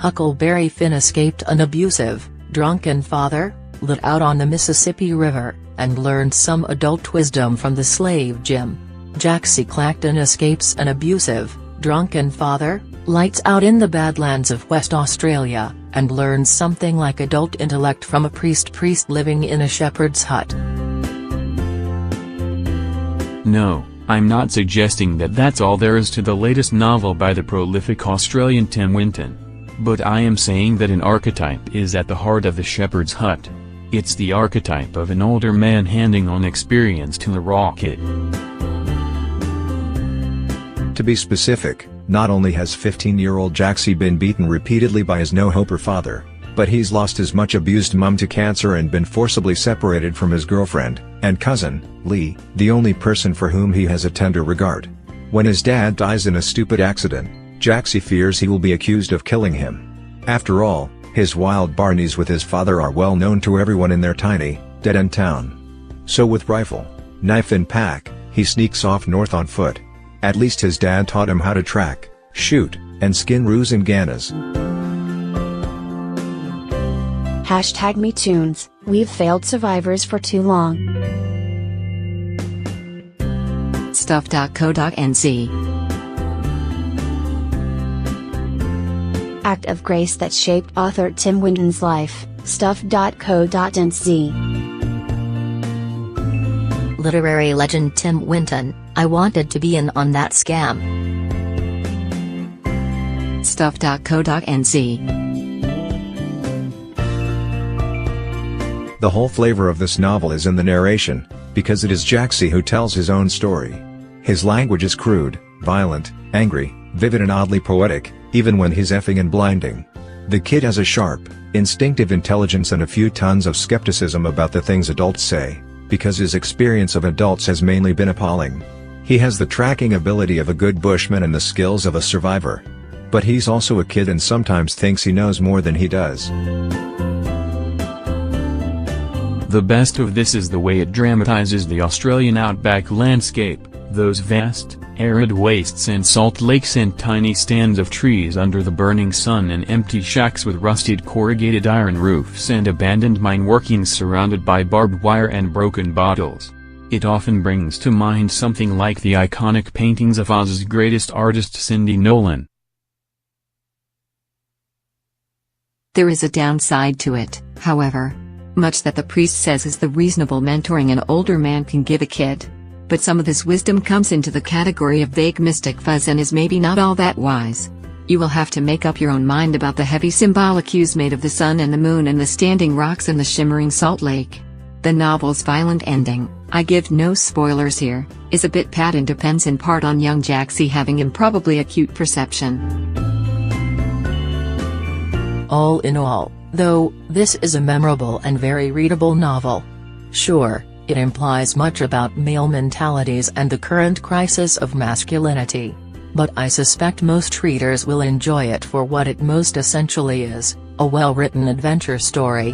Huckleberry Finn escaped an abusive, drunken father, lit out on the Mississippi River, and learned some adult wisdom from the slave Jim. Jaxie Clacton escapes an abusive, drunken father, lights out in the Badlands of West Australia, and learns something like adult intellect from a priest living in a shepherd's hut. No, I'm not suggesting that that's all there is to the latest novel by the prolific Australian Tim Winton. But I am saying that an archetype is at the heart of the shepherd's hut. It's the archetype of an older man handing on experience to a raw kid. To be specific, not only has 15-year-old Jaxie been beaten repeatedly by his no-hoper father, but he's lost his much-abused mum to cancer and been forcibly separated from his girlfriend and cousin, Lee, the only person for whom he has a tender regard. When his dad dies in a stupid accident, Jaxie fears he will be accused of killing him. After all, his wild barneys with his father are well known to everyone in their tiny, dead-end town. So with rifle, knife in pack, he sneaks off north on foot. At least his dad taught him how to track, shoot, and skin roos and gannas. #MeToons, we've failed survivors for too long. Stuff.co.nz. Act of grace that shaped author Tim Winton's life, Stuff.co.nz. Literary legend Tim Winton, I wanted to be in on that scam. Stuff.co.nz. The whole flavor of this novel is in the narration, because it is Jaxie who tells his own story. His language is crude, violent, angry, vivid and oddly poetic, even when he's effing and blinding. The kid has a sharp, instinctive intelligence and a few tons of skepticism about the things adults say, because his experience of adults has mainly been appalling. He has the tracking ability of a good bushman and the skills of a survivor. But he's also a kid and sometimes thinks he knows more than he does. The best of this is the way it dramatizes the Australian outback landscape, those vast, arid wastes and salt lakes and tiny stands of trees under the burning sun and empty shacks with rusted corrugated iron roofs and abandoned mine workings surrounded by barbed wire and broken bottles. It often brings to mind something like the iconic paintings of Oz's greatest artist Cindy Nolan. There is a downside to it, however. Much that the priest says is the reasonable mentoring an older man can give a kid. But some of this wisdom comes into the category of vague mystic fuzz and is maybe not all that wise. You will have to make up your own mind about the heavy symbolic hues made of the sun and the moon and the standing rocks and the shimmering salt lake. The novel's violent ending, I give no spoilers here, is a bit pat and depends in part on young Jaxie having improbably acute perception. All in all, though, this is a memorable and very readable novel. Sure, it implies much about male mentalities and the current crisis of masculinity. But I suspect most readers will enjoy it for what it most essentially is, a well-written adventure story.